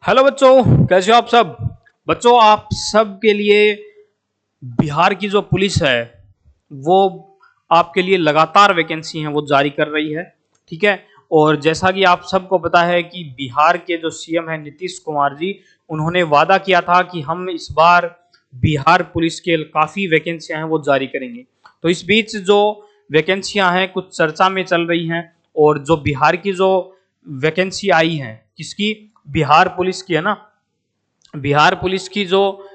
Hello बच्चों, कैसे हो आप सब। बच्चों, आप सब के लिए बिहार की जो पुलिस है वो आपके लिए लगातार वैकेंसी है वो जारी कर रही है। ठीक है। और जैसा कि आप सबको पता है कि बिहार के जो सीएम है नीतीश कुमार जी, उन्होंने वादा किया था कि हम इस बार बिहार पुलिस के काफी वैकेंसियां हैं वो जारी करेंगे। तो इस बीच जो वैकेंसियां हैं कुछ चर्चा में चल रही हैं। और जो बिहार की जो वैकेंसी आई है, किसकी, बिहार पुलिस की है ना। बिहार पुलिस की जो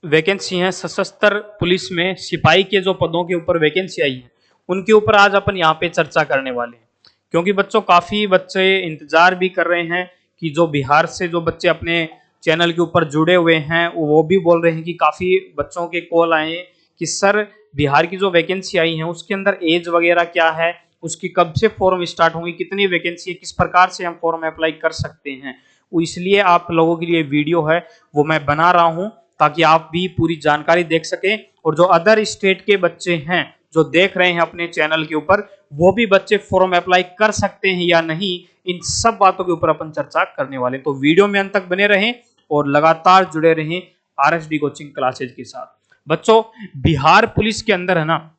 वैकेंसी है सशस्त्र पुलिस में सिपाही के जो पदों के ऊपर वैकेंसी आई है, उनके ऊपर आज अपन यहाँ पे चर्चा करने वाले हैं। क्योंकि बच्चों काफी बच्चे इंतजार भी कर रहे हैं कि जो बिहार से जो बच्चे अपने चैनल के ऊपर जुड़े हुए हैं वो भी बोल रहे हैं कि काफी बच्चों के कॉल आए हैं कि सर बिहार की जो वैकेंसी आई है उसके अंदर एज वगैरह क्या है, उसकी कब से फॉर्म स्टार्ट होंगी, कितनी वैकेंसी है, किस प्रकार से हम फॉर्म अप्लाई कर सकते हैं। वो इसलिए आप लोगों के लिए वीडियो है वो मैं बना रहा हूं ताकि आप भी पूरी जानकारी देख सकें। और जो अदर स्टेट के बच्चे हैं जो देख रहे हैं अपने चैनल के ऊपर, वो भी बच्चे फॉर्म अप्लाई कर सकते हैं या नहीं, इन सब बातों के ऊपर अपन चर्चा करने वाले हैं। तो वीडियो में अंत तक बने रहें और लगातार जुड़े रहें आरएसडी कोचिंग क्लासेज के साथ। बच्चों, बिहार पुलिस के अंदर है ना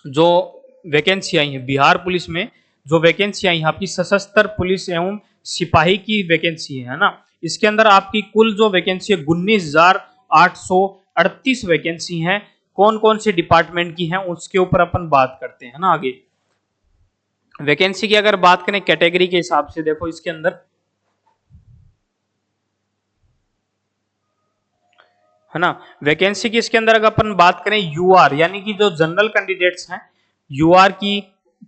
जो वैकेंसी आई है, बिहार पुलिस में जो वैकेंसी आई है आपकी सशस्त्र पुलिस एवं सिपाही की वैकेंसी है ना। इसके अंदर आपकी कुल जो वैकेंसी है 19,838 वैकेंसी है। कौन कौन से डिपार्टमेंट की है उसके ऊपर अपन बात करते हैं ना आगे। वैकेंसी की अगर बात करें कैटेगरी के हिसाब से, देखो इसके अंदर है ना वैकेंसी की, इसके अंदर अगर अपन बात करें यूआर यानी कि जो जनरल कैंडिडेट्स हैं, यूआर की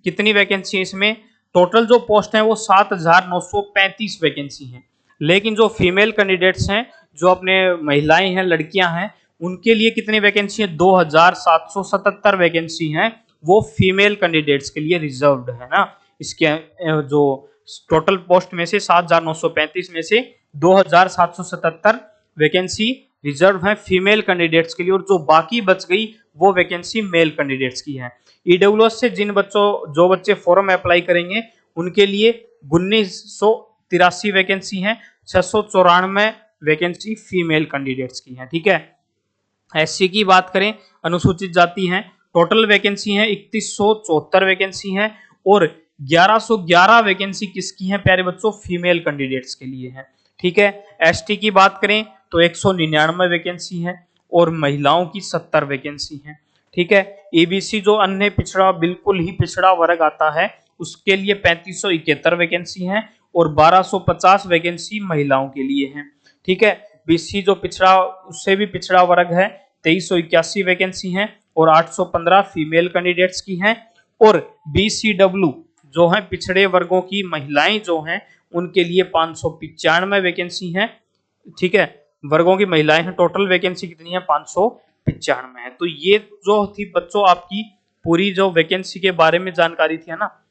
कितनी वैकेंसी है इसमें, टोटल जो पोस्ट है वो 7,935 वैकेंसी है। लेकिन जो फीमेल कैंडिडेट्स हैं, जो अपने महिलाएं हैं, लड़कियां हैं, उनके लिए कितनी वैकेंसी है, 2,777 वैकेंसी है वो फीमेल कैंडिडेट्स के लिए रिजर्व्ड है ना। इसके जो टोटल पोस्ट में से 7,935 में से 2,777 वैकेंसी रिजर्व है फीमेल कैंडिडेट्स के लिए, और जो बाकी बच गई वो वैकेंसी मेल कैंडिडेट्स की है। ईडब्ल्यूएस से जो बच्चे फॉर्म अप्लाई करेंगे उनके लिए 1983 वैकेंसी है, 694 वैकेंसी फीमेल कैंडिडेट्स की है। ठीक है। एससी की बात करें, अनुसूचित जाति है, टोटल वैकेंसी है 3174 वैकेंसी है, और 1111 वैकेंसी किसकी है प्यारे बच्चों, फीमेल कैंडिडेट्स के लिए है। ठीक है। एसटी की बात करें तो 199 वैकेंसी है और महिलाओं की 70 वैकेंसी है। ठीक है। एबीसी जो अन्य पिछड़ा, बिल्कुल ही पिछड़ा वर्ग आता है, उसके लिए 3571 वैकेंसी है और 1250 वैकेंसी महिलाओं के लिए है। ठीक है। बीसी जो पिछड़ा, उससे भी पिछड़ा वर्ग है, 2381 वैकेंसी है और 815 फीमेल कैंडिडेट्स की हैं। और बीसीडब्ल्यू जो है पिछड़े वर्गों की महिलाएं जो हैं उनके लिए 595 वैकेंसी है। ठीक है। वर्गों की महिलाएं हैं, टोटल वैकेंसी कितनी है, 595 है। तो ये जो थी बच्चों आपकी पूरी जो वैकेंसी के बारे में जानकारी थी, है ना।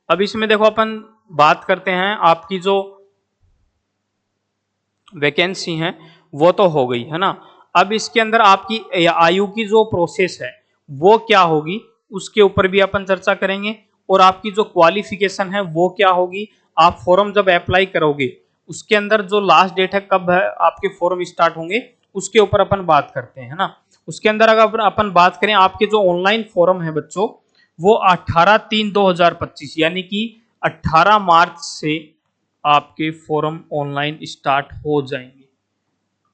अब इसमें देखो अपन बात करते हैं आपकी जो वैकेंसी है वो तो हो गई है ना। अब इसके अंदर आपकी आयु की जो प्रोसेस है वो क्या होगी उसके ऊपर भी अपन चर्चा करेंगे। और आपकी जो क्वालिफिकेशन है वो क्या होगी, आप फॉर्म जब अप्लाई करोगे उसके अंदर जो लास्ट डेट है, कब है आपके फॉर्म स्टार्ट होंगे, उसके ऊपर अपन बात करते हैं ना। उसके अंदर अगर अपन बात करें, आपके जो ऑनलाइन फॉर्म है बच्चों वो 18/3/2025 यानी कि 18 मार्च से आपके फॉर्म ऑनलाइन स्टार्ट हो जाएंगे,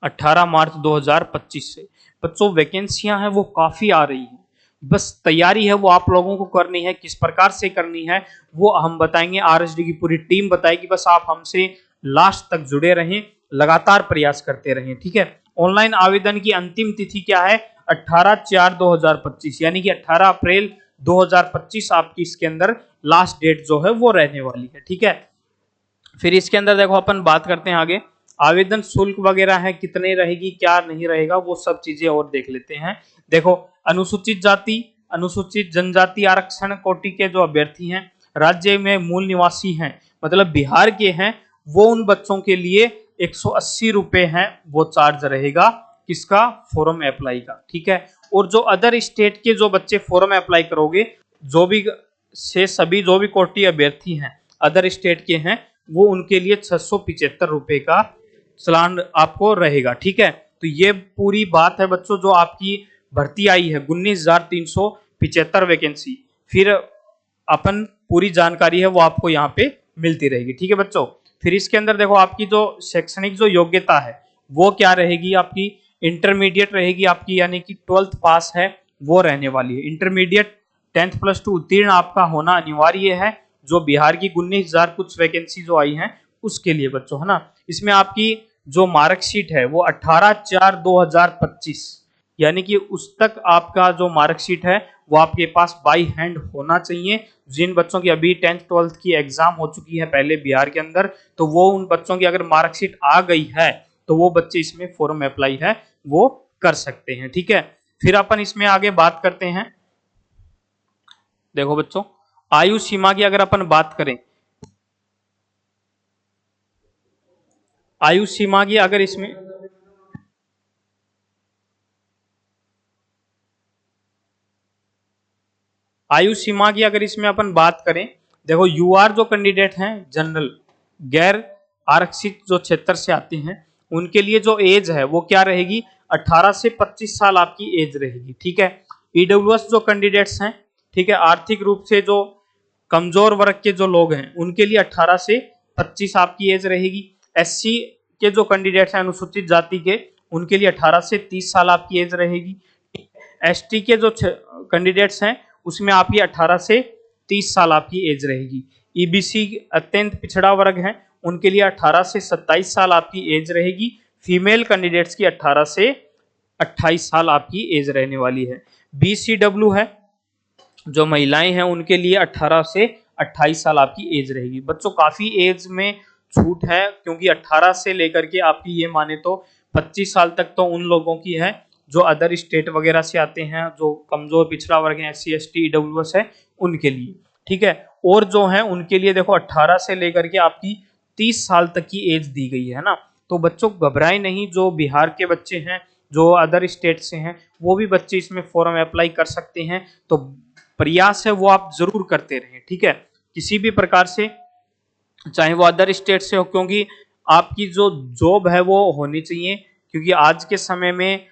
18 मार्च 2025 से। बच्चों वैकेंसियां हैं वो काफी आ रही हैं, बस तैयारी है वो आप लोगों को करनी है। किस प्रकार से करनी है वो हम बताएंगे, आरएसडी की पूरी टीम बताएगी। बस आप हमसे लास्ट तक जुड़े रहें, लगातार प्रयास करते रहें। ठीक है। ऑनलाइन आवेदन की अंतिम तिथि क्या है, 18/4/2025 यानी कि 18 अप्रैल 2025 आपकी इसके अंदर लास्ट डेट जो है वो रहने वाली है। ठीक है। फिर इसके अंदर देखो अपन बात करते हैं आगे, आवेदन शुल्क वगैरह है कितने रहेगी, क्या नहीं रहेगा, वो सब चीजें और देख लेते हैं। देखो, अनुसूचित जाति, अनुसूचित जनजाति आरक्षण कोटि के जो अभ्यर्थी हैं, राज्य में मूल निवासी हैं, मतलब बिहार के हैं, वो उन बच्चों के लिए 180 रुपए है वो चार्ज रहेगा, किसका, फॉर्म अप्लाई का। ठीक है। और जो अदर स्टेट के जो बच्चे फॉर्म अप्लाई करोगे, जो भी से सभी जो भी कोटि अभ्यर्थी हैं अदर स्टेट के हैं, वो उनके लिए 675 रुपए का चालान आपको रहेगा। ठीक है, तो ये पूरी बात है बच्चों जो आपकी भर्ती आई है 19,375 वैकेंसी। फिर अपन पूरी जानकारी है वो आपको यहाँ पे मिलती रहेगी। ठीक है बच्चों, फिर इसके अंदर देखो आपकी जो शैक्षणिक जो योग्यता है वो क्या रहेगी, आपकी इंटरमीडिएट रहेगी आपकी, यानी कि 12th पास है वो रहने वाली है। इंटरमीडिएट 10th प्लस 2 उत्तीर्ण आपका होना अनिवार्य है, जो बिहार की 19,000 कुछ वैकेंसी जो आई है उसके लिए बच्चों, है ना। इसमें आपकी जो मार्कशीट है वो 18/4/2025 यानी कि उस तक आपका जो मार्कशीट है वो आपके पास बाई हैंड होना चाहिए। जिन बच्चों की अभी 10th 12th की एग्जाम हो चुकी है पहले बिहार के अंदर, तो वो उन बच्चों की अगर मार्कशीट आ गई है तो वो बच्चे इसमें फॉर्म अप्लाई है वो कर सकते हैं। ठीक है, फिर अपन इसमें आगे बात करते हैं। देखो बच्चों, आयु सीमा की अगर अपन बात करें, आयु सीमा की अगर इसमें आयु सीमा की अगर इसमें अपन बात करें, देखो यूआर जो कैंडिडेट हैं जनरल गैर आरक्षित जो क्षेत्र से आते हैं उनके लिए जो एज है वो क्या रहेगी, 18 से 25 साल आपकी एज रहेगी। ठीक है, ईडब्ल्यूएस जो कैंडिडेट्स हैं, ठीक है, आर्थिक रूप से जो कमजोर वर्ग के जो लोग हैं उनके लिए 18 से 25 आपकी एज रहेगी। एससी के जो कैंडिडेट्स हैं अनुसूचित जाति के, उनके लिए 18 से 30 साल आपकी एज रहेगी। एसटी के जो कैंडिडेट्स हैं उसमें आपकी 18 से 30 साल आपकी एज रहेगी। ईबीसी अत्यंत पिछड़ा वर्ग है उनके लिए 18 से 27 साल आपकी एज रहेगी। फीमेल कैंडिडेट्स की 18 से 28 साल आपकी एज रहने वाली है। बीसीडब्ल्यू है जो महिलाएं हैं उनके लिए 18 से 28 साल आपकी एज रहेगी। बच्चों काफी एज में छूट है, क्योंकि 18 से लेकर के आपकी ये माने तो 25 साल तक तो उन लोगों की है जो अदर स्टेट वगैरह से आते हैं, जो कमजोर पिछड़ा वर्ग है, SC ST EWS है उनके लिए। ठीक है, और जो है उनके लिए देखो 18 से लेकर के आपकी 30 साल तक की एज दी गई है ना। तो बच्चों घबराए नहीं, जो बिहार के बच्चे हैं जो अदर स्टेट से हैं वो भी बच्चे इसमें फॉर्म अप्लाई कर सकते हैं। तो प्रयास है वो आप जरूर करते रहें। ठीक है, किसी भी प्रकार से, चाहे वो अदर स्टेट से हो, क्योंकि आपकी जो जॉब है वो होनी चाहिए, क्योंकि आज के समय में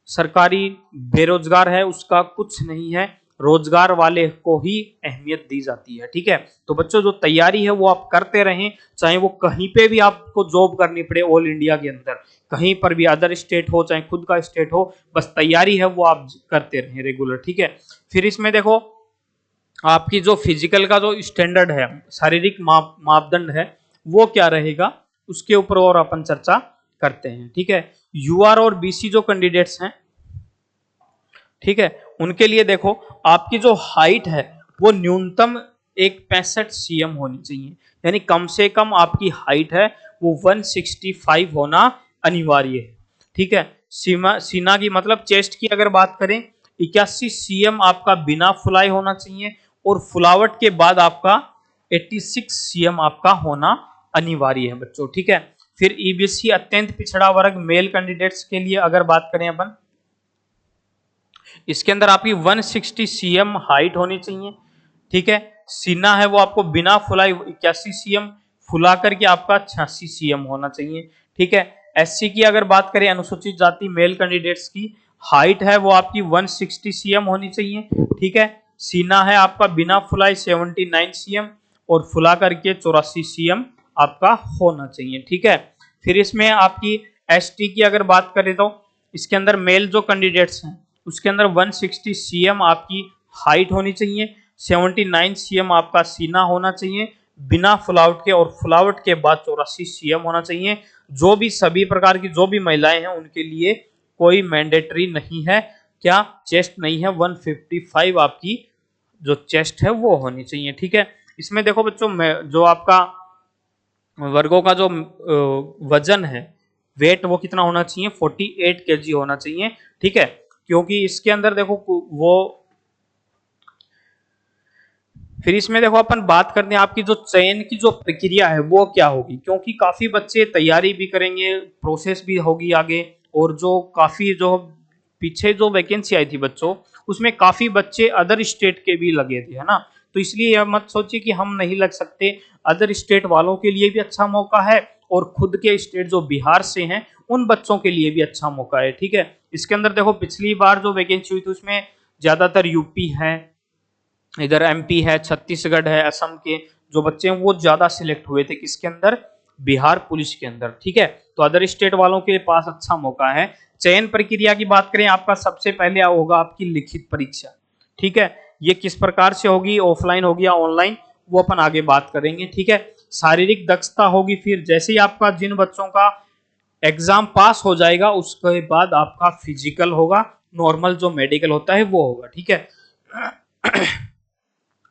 सरकारी बेरोजगार है उसका कुछ नहीं है, रोजगार वाले को ही अहमियत दी जाती है। ठीक है, तो बच्चों जो तैयारी है वो आप करते रहें, चाहे वो कहीं पे भी आपको जॉब करनी पड़े ऑल इंडिया के अंदर, कहीं पर भी अदर स्टेट हो चाहे खुद का स्टेट हो, बस तैयारी है वो आप करते रहें रेगुलर। ठीक है, फिर इसमें देखो आपकी जो फिजिकल का जो स्टैंडर्ड है, शारीरिक मापदंड है वो क्या रहेगा, उसके ऊपर और अपन चर्चा करते हैं। ठीक है, यूआर और बीसी जो कैंडिडेट्स हैं, ठीक है, उनके लिए देखो आपकी जो हाइट है वो न्यूनतम एक 65 cm होनी चाहिए, यानी कम से कम आपकी हाइट है वो 165 होना अनिवार्य है। ठीक है, सीना की मतलब चेस्ट की अगर बात करें 81 cm आपका बिना फुलाई होना चाहिए, और फुलावट के बाद आपका 86 cm आपका होना अनिवार्य है बच्चों। ठीक है, फिर ईबीसी अत्यंत पिछड़ा वर्ग मेल कैंडिडेट्स के लिए अगर बात करें अपन, इसके अंदर आपकी 160 cm हाइट होनी चाहिए। ठीक है, सीना है वो आपको बिना फुलाई 81 cm, फुला करके आपका 86 cm होना चाहिए। ठीक है, एससी की अगर बात करें अनुसूचित जाति मेल कैंडिडेट्स की, हाइट है वो आपकी 160 cm होनी चाहिए। ठीक है, सीना है आपका बिना फुलाई 79 cm, और फुला करके 84 cm आपका होना चाहिए। ठीक है, फिर इसमें आपकी एसटी की अगर बात करें तो इसके अंदर मेल जो कैंडिडेट्स हैं उसके अंदर 160 cm आपकी हाइट होनी चाहिए, 79 cm आपका सीना होना चाहिए बिना फुलावट के, और फुलावट के बाद 84 cm होना चाहिए। जो भी सभी प्रकार की जो भी महिलाएं हैं उनके लिए कोई मैंडेटरी नहीं है, क्या चेस्ट नहीं है, 155 आपकी जो चेस्ट है वो होनी चाहिए। ठीक है, इसमें देखो बच्चों जो आपका वर्गों का जो वजन है, वेट वो कितना होना चाहिए, 48 kg होना चाहिए। ठीक है, क्योंकि इसके अंदर देखो वो, फिर इसमें देखो अपन बात करते हैं आपकी जो चयन की जो प्रक्रिया है वो क्या होगी, क्योंकि काफी बच्चे तैयारी भी करेंगे, प्रोसेस भी होगी आगे, और जो काफी जो पीछे जो वैकेंसी आई थी बच्चों उसमें काफी बच्चे अदर स्टेट के भी लगे थे, है ना। तो इसलिए यह मत सोचिए कि हम नहीं लग सकते, अदर स्टेट वालों के लिए भी अच्छा मौका है और खुद के स्टेट जो बिहार से हैं उन बच्चों के लिए भी अच्छा मौका है। ठीक है, इसके अंदर देखो पिछली बार जो वैकेंसी हुई थी उसमें ज्यादातर यूपी है, इधर एमपी है, छत्तीसगढ़ है, असम के जो बच्चे हैं वो ज्यादा सिलेक्ट हुए थे किसके अंदर, बिहार पुलिस के अंदर। ठीक है, तो अदर स्टेट वालों के पास अच्छा मौका है। चयन प्रक्रिया की बात करें, आपका सबसे पहले होगा आपकी लिखित परीक्षा। ठीक है, ये किस प्रकार से होगी, ऑफलाइन होगी या ऑनलाइन, वो अपन आगे बात करेंगे। ठीक है, शारीरिक दक्षता होगी, फिर जैसे ही आपका जिन बच्चों का एग्जाम पास हो जाएगा उसके बाद आपका फिजिकल होगा, नॉर्मल जो मेडिकल होता है वो होगा। ठीक है,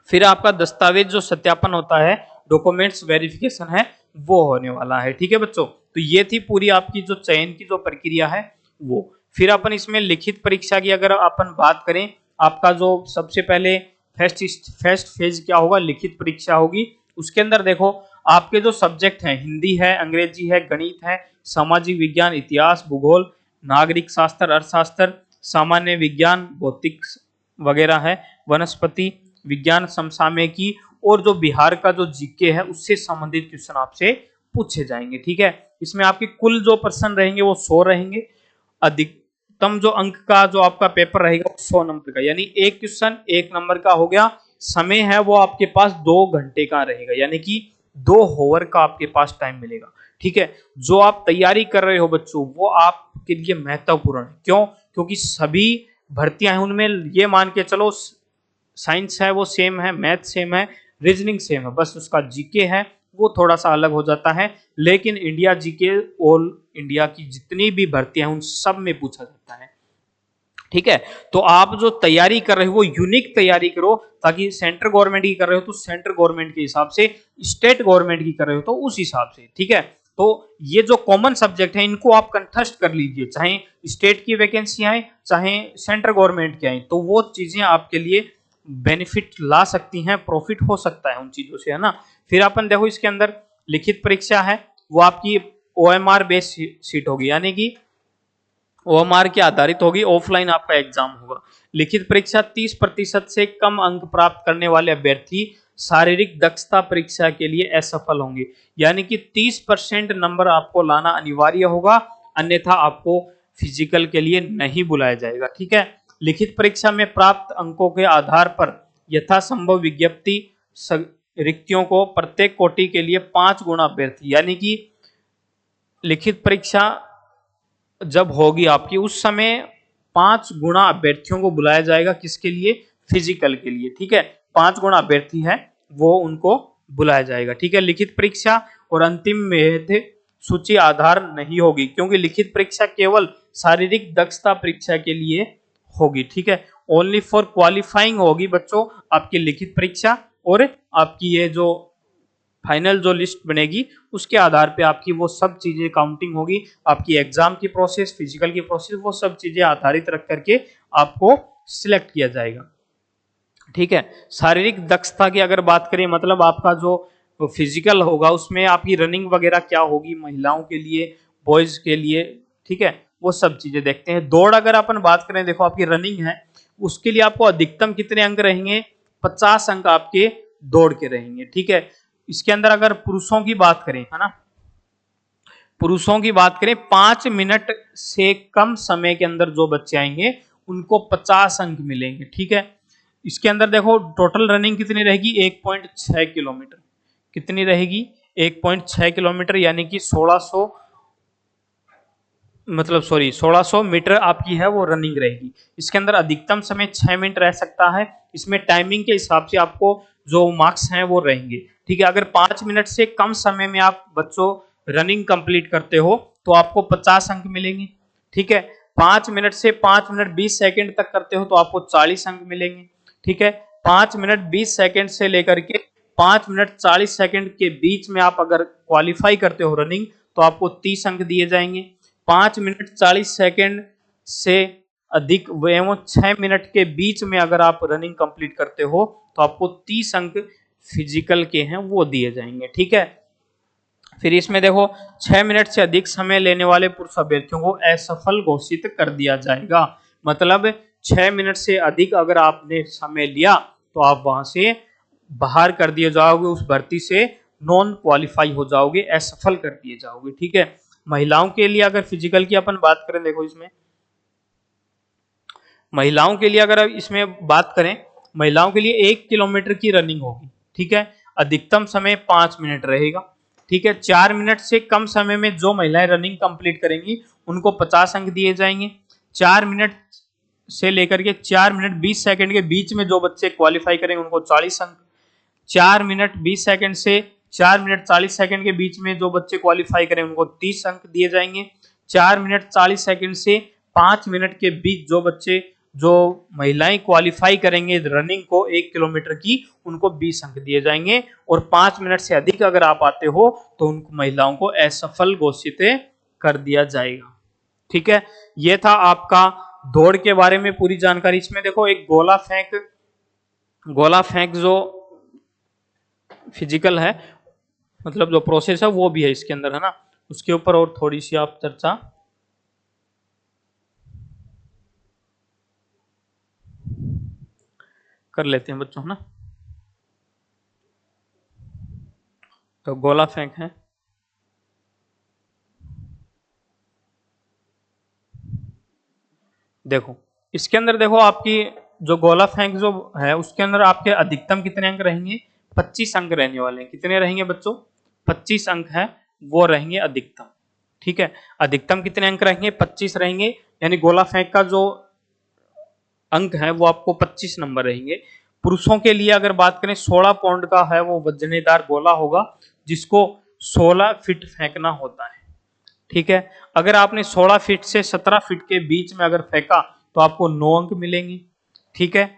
फिर आपका दस्तावेज जो सत्यापन होता है, डॉक्यूमेंट्स वेरिफिकेशन है, वो होने वाला है। ठीक है बच्चों, तो ये थी पूरी आपकी जो चयन की जो प्रक्रिया है वो। फिर अपन इसमें लिखित परीक्षा की अगर अपन बात करें, आपका जो सबसे पहले फर्स्ट फेज क्या होगा, लिखित परीक्षा होगी। उसके अंदर देखो आपके जो सब्जेक्ट हैं, हिंदी है, अंग्रेजी है, गणित है, सामाजिक विज्ञान, इतिहास, भूगोल, नागरिक शास्त्र, अर्थशास्त्र, सामान्य विज्ञान, भौतिक वगैरह है, वनस्पति विज्ञान, समसामयिकी, और जो बिहार का जो जीके है उससे संबंधित क्वेश्चन आपसे पूछे जाएंगे। ठीक है, इसमें आपके कुल जो प्रश्न रहेंगे वो 100 रहेंगे। अधिकतम जो अंक का जो आपका पेपर रहेगा 100 नंबर का, यानी एक क्वेश्चन 1 नंबर का हो गया। समय है वो आपके पास 2 घंटे का रहेगा, यानी कि 2 होवर का आपके पास टाइम मिलेगा। ठीक है, जो आप तैयारी कर रहे हो बच्चों वो आपके लिए महत्वपूर्ण है। क्यों? क्योंकि सभी भर्तियां हैं उनमें ये मान के चलो साइंस है वो सेम है, मैथ सेम है, रीजनिंग सेम है, बस उसका जीके है वो थोड़ा सा अलग हो जाता है। लेकिन इंडिया जीके ऑल इंडिया की जितनी भी भर्तियां हैं उन सब में पूछा जाता है। ठीक है, तो आप जो तैयारी कर रहे हो वो यूनिक तैयारी करो, ताकि सेंट्रल गवर्नमेंट की कर रहे हो तो सेंट्रल गवर्नमेंट के हिसाब से, स्टेट गवर्नमेंट की कर रहे हो तो उस हिसाब से। ठीक है, तो ये जो कॉमन सब्जेक्ट है इनको आप कंठस्थ कर लीजिए, चाहे स्टेट की वैकेंसी आए चाहे सेंट्रल गवर्नमेंट की आए, तो वो चीजें आपके लिए बेनिफिट ला सकती हैं, प्रॉफिट हो सकता है उन चीजों से, है ना। फिर अपन देखो इसके अंदर लिखित परीक्षा है वो आपकी ओएमआर बेस्ड सीट होगी, यानी कि ओएमआर के आधारित होगी, ऑफलाइन आपका एग्जाम होगा। लिखित परीक्षा 30% से कम अंक प्राप्त करने वाले अभ्यर्थी शारीरिक दक्षता परीक्षा के लिए असफल होंगे, यानी कि 30% नंबर आपको लाना अनिवार्य होगा, अन्यथा आपको फिजिकल के लिए नहीं बुलाया जाएगा। ठीक है, लिखित परीक्षा में प्राप्त अंकों के आधार पर यथासंभव विज्ञप्ति रिक्तियों को प्रत्येक कोटि के लिए 5 गुना अभ्यर्थी, यानी कि लिखित परीक्षा जब होगी आपकी उस समय 5 गुना अभ्यर्थियों को बुलाया जाएगा, किसके लिए, फिजिकल के लिए। ठीक है, 5 गुना अभ्यर्थी है वो उनको बुलाया जाएगा। ठीक है, लिखित परीक्षा और अंतिम मेध सूची आधार नहीं होगी, क्योंकि लिखित परीक्षा केवल शारीरिक दक्षता परीक्षा के लिए होगी। ठीक है, ओनली फॉर क्वालिफाइंग होगी बच्चों आपकी लिखित परीक्षा, और आपकी ये जो फाइनल जो लिस्ट बनेगी उसके आधार पे आपकी वो सब चीजें काउंटिंग होगी, आपकी एग्जाम की प्रोसेस, फिजिकल की प्रोसेस, वो सब चीजें आधारित रख करके आपको सिलेक्ट किया जाएगा। ठीक है, शारीरिक दक्षता की अगर बात करें, मतलब आपका जो फिजिकल होगा उसमें आपकी रनिंग वगैरह क्या होगी, महिलाओं के लिए, बॉयज के लिए। ठीक है, वो सब चीजें देखते हैं। दौड़ अगर अपन बात करें, देखो आपकी रनिंग है उसके लिए आपको अधिकतम कितने अंक रहेंगे, 50 अंक आपके दौड़ के रहेंगे। ठीक है, इसके अंदर अगर पुरुषों की बात करें, है ना, पुरुषों की बात करें 5 मिनट से कम समय के अंदर जो बच्चे आएंगे उनको 50 अंक मिलेंगे। ठीक है, इसके अंदर देखो टोटल रनिंग कितनी रहेगी, 1.6 किलोमीटर। कितनी रहेगी, 1.6 किलोमीटर, यानी कि 1600 मीटर आपकी है वो रनिंग रहेगी। इसके अंदर अधिकतम समय 6 मिनट रह सकता है। इसमें टाइमिंग के हिसाब से आपको जो मार्क्स हैं वो रहेंगे। ठीक है, अगर 5 मिनट से कम समय में आप बच्चों रनिंग कंप्लीट करते हो तो आपको 50 अंक मिलेंगे। ठीक है, 5 मिनट से 5 मिनट 20 सेकंड तक करते हो तो आपको 40 अंक मिलेंगे। ठीक है, 5 मिनट 20 सेकंड से लेकर के 5 मिनट 40 सेकंड के बीच में आप अगर क्वालिफाई करते हो रनिंग तो आपको 30 अंक दिए जाएंगे। 5 मिनट 40 सेकंड से अधिक एवं 6 मिनट के बीच में अगर आप रनिंग कंप्लीट करते हो तो आपको 30 अंक फिजिकल के हैं वो दिए जाएंगे। ठीक है, फिर इसमें देखो 6 मिनट से अधिक समय लेने वाले पुरुष अभ्यर्थियों को असफल घोषित कर दिया जाएगा। मतलब 6 मिनट से अधिक अगर आपने समय लिया तो आप वहां से बाहर कर दिए जाओगे, उस भर्ती से नॉन क्वालिफाई हो जाओगे, असफल कर दिए जाओगे। ठीक है, महिलाओं के लिए अगर फिजिकल की अपन बात करें, देखो इसमें महिलाओं के लिए अगर इसमें बात करें, महिलाओं के लिए 1 किलोमीटर की रनिंग होगी। ठीक है, अधिकतम समय 5 मिनट रहेगा। ठीक है, 4 मिनट से कम समय में जो महिलाएं रनिंग कंप्लीट करेंगी उनको 50 अंक दिए जाएंगे। 4 मिनट से लेकर के 4 मिनट 20 सेकंड के बीच में जो बच्चे क्वालिफाई करेंगे उनको 40 अंक। 4 मिनट 20 सेकंड से 4 मिनट 40 सेकंड के बीच में जो बच्चे क्वालिफाई करें उनको 30 अंक दिए जाएंगे। 4 मिनट 40 सेकंड से 5 मिनट के बीच जो महिलाएं क्वालिफाई करेंगे रनिंग को 1 किलोमीटर की, उनको 20 अंक दिए जाएंगे। और 5 मिनट से अधिक अगर आप आते हो तो उन महिलाओं को असफल घोषित कर दिया जाएगा। ठीक है, यह था आपका दौड़ के बारे में पूरी जानकारी। इसमें देखो एक गोला फेंक जो फिजिकल है, मतलब जो प्रोसेस है वो भी है इसके अंदर, है ना, उसके ऊपर और थोड़ी सी आप चर्चा कर लेते हैं बच्चों, है ना। तो गोला फेंक है, देखो इसके अंदर देखो आपकी जो गोला फेंक जो है उसके अंदर आपके अधिकतम कितने अंक रहेंगे, 25 अंक रहने वाले हैं। कितने रहेंगे बच्चों, 25 अंक है वो रहेंगे अधिकतम। ठीक है, अधिकतम कितने अंक रहेंगे, 25 रहेंगे, यानी गोला फेंक का जो अंक है वो आपको 25 नंबर रहेंगे। पुरुषों के लिए अगर बात करें 16 पाउंड का है वो वजनेदार गोला होगा जिसको 16 फीट फेंकना होता है। ठीक है, अगर आपने 16 फीट से 17 फीट के बीच में अगर फेंका तो आपको 9 अंक मिलेंगे। ठीक है,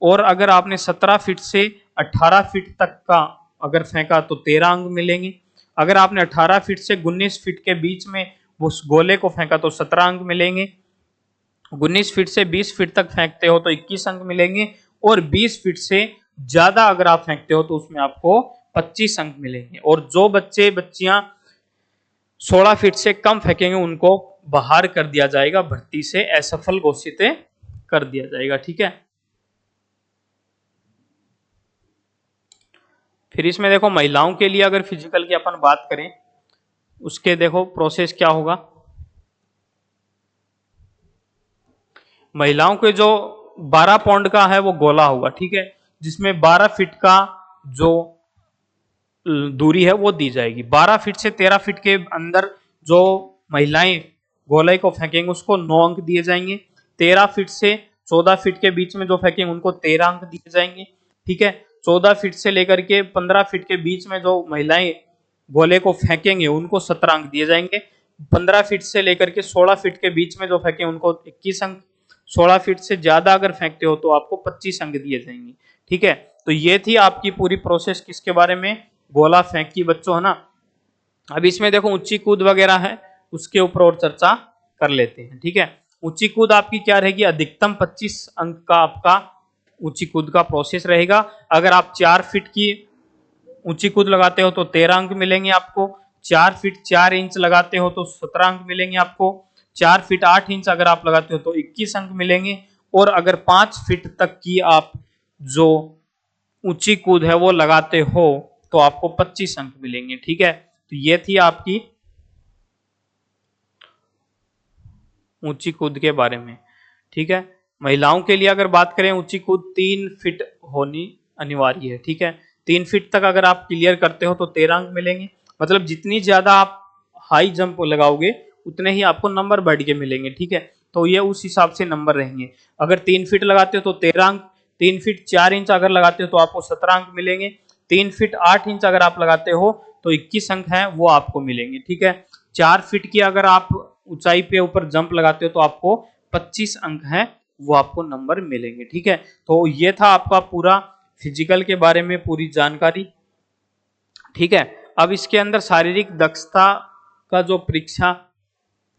और अगर आपने 17 फीट से 18 फीट तक का अगर फेंका तो 13 अंक मिलेंगे। अगर आपने 18 फीट से 19 फीट के बीच में उस गोले को फेंका तो 17 अंक मिलेंगे। 19 फीट से 20 फीट तक फेंकते हो तो 21 अंक मिलेंगे। और 20 फीट से ज्यादा अगर आप फेंकते हो तो उसमें आपको 25 अंक मिलेंगे। और जो बच्चियां 16 फीट से कम फेंकेंगे उनको बाहर कर दिया जाएगा, भर्ती से असफल घोषित कर दिया जाएगा। ठीक है, फिर इसमें देखो महिलाओं के लिए अगर फिजिकल की अपन बात करें, उसके देखो प्रोसेस क्या होगा। महिलाओं के जो 12 पाउंड का है वो गोला होगा। ठीक है, जिसमें 12 फीट का जो दूरी है वो दी जाएगी। 12 फीट से 13 फीट के अंदर जो महिलाएं गोले को फेंकेंगे उसको 9 अंक दिए जाएंगे। 13 फीट से 14 फीट के बीच में जो फेंकेंगे उनको 13 अंक दिए जाएंगे। ठीक है, 14 फीट से लेकर के 15 फीट के बीच में जो महिलाएं गोले को फेंकेंगे उनको 17 अंक दिए जाएंगे। 15 फीट से लेकर के 16 फीट के बीच में जो फेंके उनको 21 अंक। 16 फीट से ज्यादा अगर फेंकते हो तो आपको 25 अंक दिए जाएंगे। ठीक है, तो ये थी आपकी पूरी प्रोसेस किसके बारे में, गोला फेंक की बच्चों, है ना। अब इसमें देखो ऊंची कूद वगैरह है, उसके ऊपर और चर्चा कर लेते हैं। ठीक है, ऊंची कूद आपकी क्या रहेगी, अधिकतम 25 अंक का आपका ऊंची कूद का प्रोसेस रहेगा। अगर आप 4 फीट की ऊंची कूद लगाते हो तो 13 अंक मिलेंगे आपको। 4 फीट 4 इंच लगाते हो तो 17 अंक मिलेंगे आपको। 4 फीट 8 इंच अगर आप लगाते हो तो 21 अंक मिलेंगे। और अगर 5 फीट तक की आप जो ऊंची कूद है वो लगाते हो तो आपको 25 अंक मिलेंगे। ठीक है, तो ये थी आपकी ऊंची कूद के बारे में। ठीक है, महिलाओं के लिए अगर बात करें ऊंची कूद 3 फीट होनी अनिवार्य है। ठीक है, 3 फीट तक अगर आप क्लियर करते हो तो 13 अंक मिलेंगे। मतलब जितनी ज्यादा आप हाई जंप लगाओगे उतने ही आपको नंबर बढ़ के मिलेंगे। ठीक है, तो ये उस हिसाब से नंबर रहेंगे। अगर 3 फीट लगाते हो तो 13 अंक, 3 फीट 4 इंच अगर लगाते हो तो आपको 17 अंक मिलेंगे। 3 फीट 8 इंच अगर आप लगाते हो तो 21 अंक है वो आपको मिलेंगे। ठीक है, 4 फीट की अगर आप ऊंचाई पे ऊपर जंप लगाते हो तो आपको 25 अंक है वो आपको नंबर मिलेंगे। ठीक है, तो ये था आपका पूरा फिजिकल के बारे में पूरी जानकारी। ठीक है, अब इसके अंदर शारीरिक दक्षता का जो परीक्षा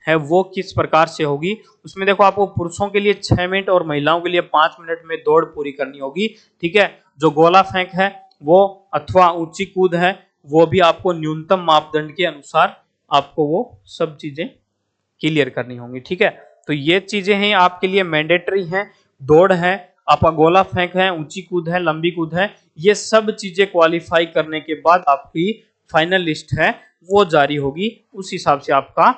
है वो किस प्रकार से होगी, उसमें देखो आपको पुरुषों के लिए 6 मिनट और महिलाओं के लिए 5 मिनट में दौड़ पूरी करनी होगी। ठीक है, जो गोला फेंक है वो अथवा ऊंची कूद है वो भी आपको न्यूनतम मापदंड के अनुसार आपको वो सब चीजें क्लियर करनी होंगी। ठीक है, तो ये चीजें हैं आपके लिए मैंडेटरी हैं। दौड़ है आपका गोला फेंक है, ऊंची कूद है, लंबी कूद है, ये सब चीजें क्वालिफाई करने के बाद आपकी फाइनल लिस्ट है वो जारी होगी। उस हिसाब से आपका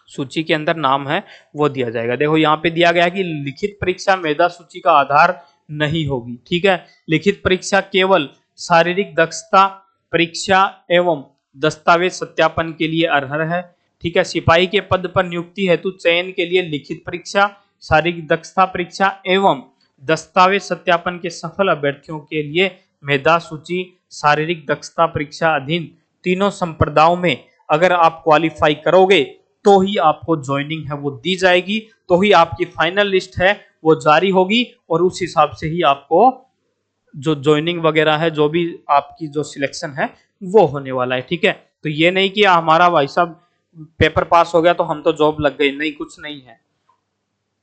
सूची के अंदर नाम है वो दिया जाएगा। देखो यहाँ पे दिया गया है कि लिखित परीक्षा मेधा सूची का आधार नहीं होगी। ठीक है, लिखित परीक्षा केवल शारीरिक दक्षता परीक्षा एवं दस्तावेज सत्यापन के लिए अर्ह है। ठीक है, सिपाही के पद पर नियुक्ति हेतु चयन के लिए लिखित परीक्षा, शारीरिक दक्षता परीक्षा एवं दस्तावेज सत्यापन के सफल अभ्यर्थियों के लिए मेधा सूची, शारीरिक दक्षता परीक्षा अधीन तीनों संप्रदायों में अगर आप क्वालिफाई करोगे तो ही आपको ज्वाइनिंग है वो दी जाएगी, तो ही आपकी फाइनल लिस्ट है वो जारी होगी और उस हिसाब से ही आपको जो ज्वाइनिंग वगैरह है, जो भी आपकी जो सिलेक्शन है वो होने वाला है। ठीक है, तो ये नहीं कि हमारा भाई साहब पेपर पास हो गया तो हम तो जॉब लग गई, नहीं, कुछ नहीं है।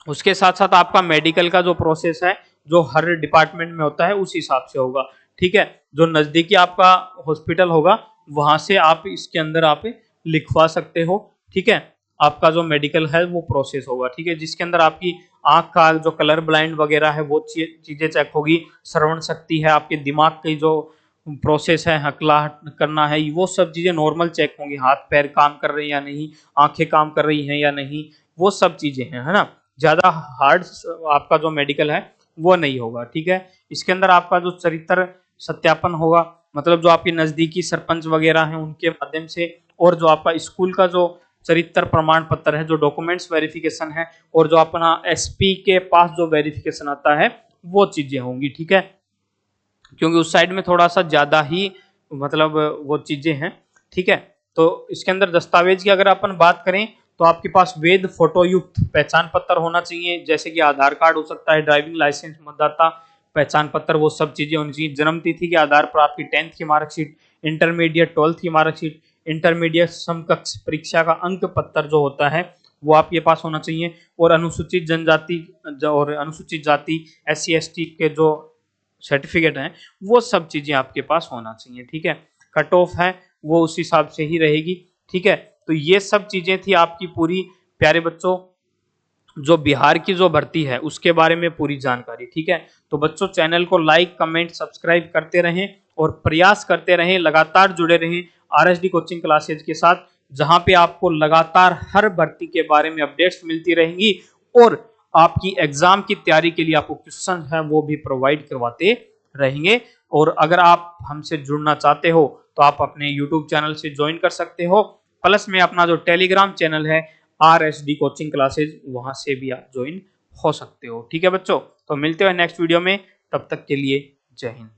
उसके साथ साथ आपका मेडिकल का जो प्रोसेस है जो हर डिपार्टमेंट में होता है उस हिसाब से होगा। ठीक है, जो नजदीकी आपका हॉस्पिटल होगा वहां से आप इसके अंदर आप लिखवा सकते हो। ठीक है, आपका जो मेडिकल है वो प्रोसेस होगा। ठीक है, जिसके अंदर आपकी आंख का जो कलर ब्लाइंड वगैरह है वो चीजें चेक होगी, श्रवण शक्ति है, आपके दिमाग की जो प्रोसेस है, हकला करना है, वो सब चीजें नॉर्मल चेक होंगी, हाथ पैर काम कर रहे हैं या नहीं, आंखें काम कर रही हैं या नहीं, वो सब चीजें हैं, है ना। ज्यादा हार्ड आपका जो मेडिकल है वो नहीं होगा। ठीक है, इसके अंदर आपका जो चरित्र सत्यापन होगा, मतलब जो आपके नजदीकी सरपंच वगैरह हैं उनके माध्यम से, और जो आपका स्कूल का जो चरित्र प्रमाण पत्र है, जो डॉक्यूमेंट्स वेरिफिकेशन है, और जो अपना एसपी के पास जो वेरिफिकेशन आता है वो चीजें होंगी। ठीक है, क्योंकि उस साइड में थोड़ा सा ज्यादा ही मतलब वो चीजें हैं। ठीक है, तो इसके अंदर दस्तावेज की अगर अपन बात करें तो आपके पास वैध फोटो युक्त पहचान पत्र होना चाहिए, जैसे कि आधार कार्ड हो सकता है, ड्राइविंग लाइसेंस, मतदाता पहचान पत्र, वो सब चीजें होनी चाहिए। जन्म तिथि के आधार पर आपकी 10th की मार्कशीट, इंटरमीडिएट 12th की मार्कशीट, इंटरमीडिएट समकक्ष परीक्षा का अंक पत्र जो होता है वो आपके पास होना चाहिए, और अनुसूचित जनजाति और अनुसूचित जाति SC ST के जो सर्टिफिकेट हैं वो सब चीजें आपके पास होना चाहिए। ठीक है, कट ऑफ है वो उस हिसाब से ही रहेगी। ठीक है, तो ये सब चीजें थी आपकी पूरी प्यारे बच्चों जो बिहार की जो भर्ती है उसके बारे में पूरी जानकारी। ठीक है, तो बच्चों चैनल को लाइक कमेंट सब्सक्राइब करते रहें और प्रयास करते रहें, लगातार जुड़े रहें RSD कोचिंग क्लासेज के साथ, जहां पे आपको लगातार हर भर्ती के बारे में अपडेट्स मिलती रहेंगी और आपकी एग्जाम की तैयारी के लिए आपको क्वेश्चन है वो भी प्रोवाइड करवाते रहेंगे। और अगर आप हमसे जुड़ना चाहते हो तो आप अपने YouTube चैनल से ज्वाइन कर सकते हो, प्लस में अपना जो टेलीग्राम चैनल है RSD कोचिंग क्लासेज, वहां से भी आप ज्वाइन हो सकते हो। ठीक है बच्चों, तो मिलते हैं नेक्स्ट वीडियो में, तब तक के लिए जय हिंद।